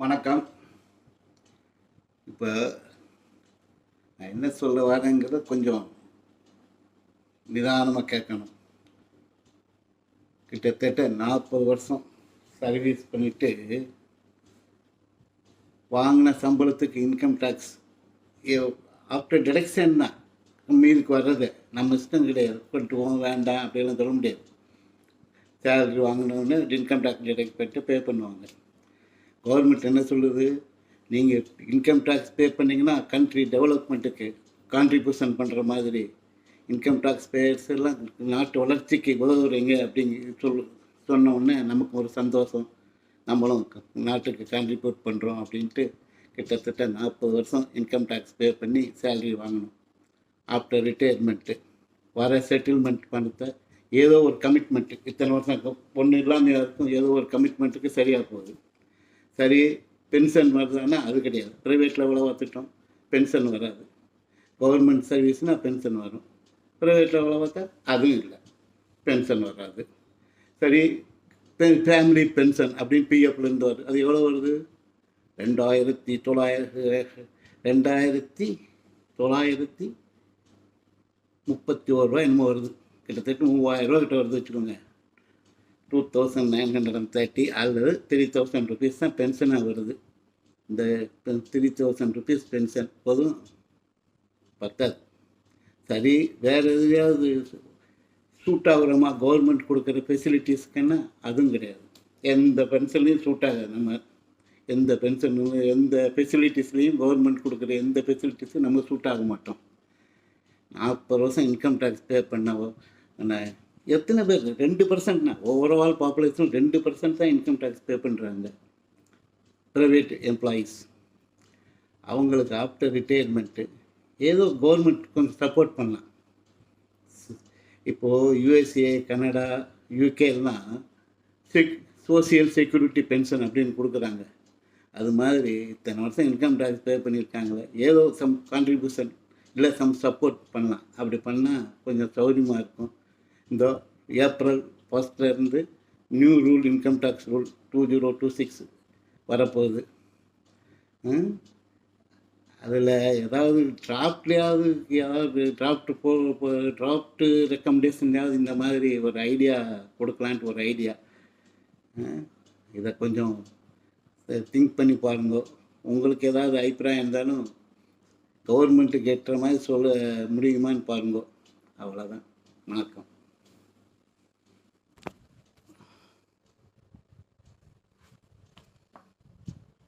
வணக்கம். இப்போ நான் என்ன சொல்ல வரேங்கிறத கொஞ்சம் நிதானமாக கேட்கணும். கிட்டத்தட்ட 40 வருஷம் சர்வீஸ் பண்ணிவிட்டு வாங்கின சம்பளத்துக்கு இன்கம் டேக்ஸ் ஆஃப்டர் டிடக்ஷன் தான் மீதுக்கு வர்றது. நம்ம இஷ்டம் கிடையாது, கொண்டுவோம் வேண்டாம் அப்படிலாம் சொல்ல முடியாது. சேலரி வாங்கினோடனே இன்கம் டேக்ஸ் டிடக்ட் பண்ணிட்டு பே பண்ணுவாங்க. கவர்மெண்ட் என்ன சொல்லுது, நீங்கள் இன்கம் டேக்ஸ் பே பண்ணிங்கன்னா கண்ட்ரி டெவலப்மெண்ட்டுக்கு கான்ட்ரிபியூஷன் பண்ணுற மாதிரி இன்கம் டேக்ஸ் பேயர்ஸ் எல்லாம் நாட்டு வளர்ச்சிக்கு உதவுறீங்க அப்படிங்க சொன்ன உடனே நமக்கு ஒரு சந்தோஷம், நம்மளும் நாட்டுக்கு கான்ட்ரிபியூட் பண்ணுறோம் அப்படின்ட்டு கிட்டத்தட்ட 40 வருஷம் இன்கம் டேக்ஸ் பே பண்ணி சேலரி வாங்கணும். ஆஃப்டர் ரிட்டையர்மெண்ட்டு வர செட்டில்மெண்ட் பணத்தை ஏதோ ஒரு கமிட்மெண்ட்டு, இத்தனை வருஷம் ஒன்றும் இல்லாமல் இருக்கும், ஏதோ ஒரு கமிட்மெண்ட்டுக்கு சரியாக போகுது. சரி, பென்ஷன் வருதானா அது கிடையாது. ப்ரைவேட்டில் எவ்வளோ பார்த்துட்டோம், பென்ஷன் வராது. கவர்மெண்ட் சர்வீஸ்னால் பென்ஷன் வரும், ப்ரைவேட்டில் எவ்வளோ பார்த்தா அதுவும் இல்லை, பென்ஷன் வராது. சரி, ஃபேமிலி பென்ஷன் அப்படின்னு பிஎஃப்லேருந்து வருது, அது எவ்வளோ வருது? 2931 ரூபா என்னமோ வருது. கிட்டத்தட்ட 3000 ரூபா கிட்ட வருது வச்சுக்கோங்க. 2930 அல்லது 3000 ருபீஸ் தான் பென்ஷனாக வருது. இந்த 3000 ருபீஸ் பென்ஷன் போதும், பத்தாது. சரி, வேறு எதுலையாவது சூட் ஆகுறோமா? கவர்மெண்ட் கொடுக்குற ஃபெசிலிட்டிஸ்க்குன்னா அதுவும் கிடையாது. எந்த பென்ஷன்லையும் சூட் ஆகாது. நம்ம எந்த பென்ஷனும் எந்த ஃபெசிலிட்டிஸ்லேயும் கவர்மெண்ட் கொடுக்குற எந்த ஃபெசிலிட்டிஸும் நம்ம சூட் ஆக மாட்டோம். 40 வருஷம் இன்கம் டேக்ஸ் பே பண்ணவோ எத்தனை பேர்? 2%னா ஓவரால் பாப்புலேஷன் 2% தான் இன்கம் டேக்ஸ் பே பண்ணுறாங்க ப்ரைவேட் எம்ப்ளாயீஸ். அவங்களுக்கு ஆஃப்டர் ரிட்டையர்மெண்ட்டு ஏதோ கவர்மெண்ட் கொஞ்சம் சப்போர்ட் பண்ணலாம். இப்போது யூஎஸ்ஏ, கனடா, யூகேலாம் சோசியல் செக்யூரிட்டி பென்ஷன் அப்படின்னு கொடுக்குறாங்க. அது மாதிரி இத்தனை வருஷம் இன்கம் டேக்ஸ் பே பண்ணியிருக்காங்களே, ஏதோ சம் கான்ட்ரிபியூஷன் இல்லை சம் சப்போர்ட் பண்ணலாம். அப்படி பண்ணால் கொஞ்சம் சௌகரியமாக இருக்கும். இந்த April 1 new rule, income tax rule 2026 வரப்போகுது. அதில் ஏதாவது டிராஃப்ட்டு ரெக்கமெண்டேஷன்யாவது இந்த மாதிரி ஒரு ஐடியா கொடுக்கலான்ட்டு ஒரு ஐடியா. இதை கொஞ்சம் திங்க் பண்ணி பாருங்க. உங்களுக்கு ஏதாவது அபிப்பிராயம் இருந்தாலும் கவர்மெண்ட்டுக்கு ஏற்ற மாதிரி சொல்ல முடியுமான்னு பாருங்க. அவ்வளோதான். வணக்கம்.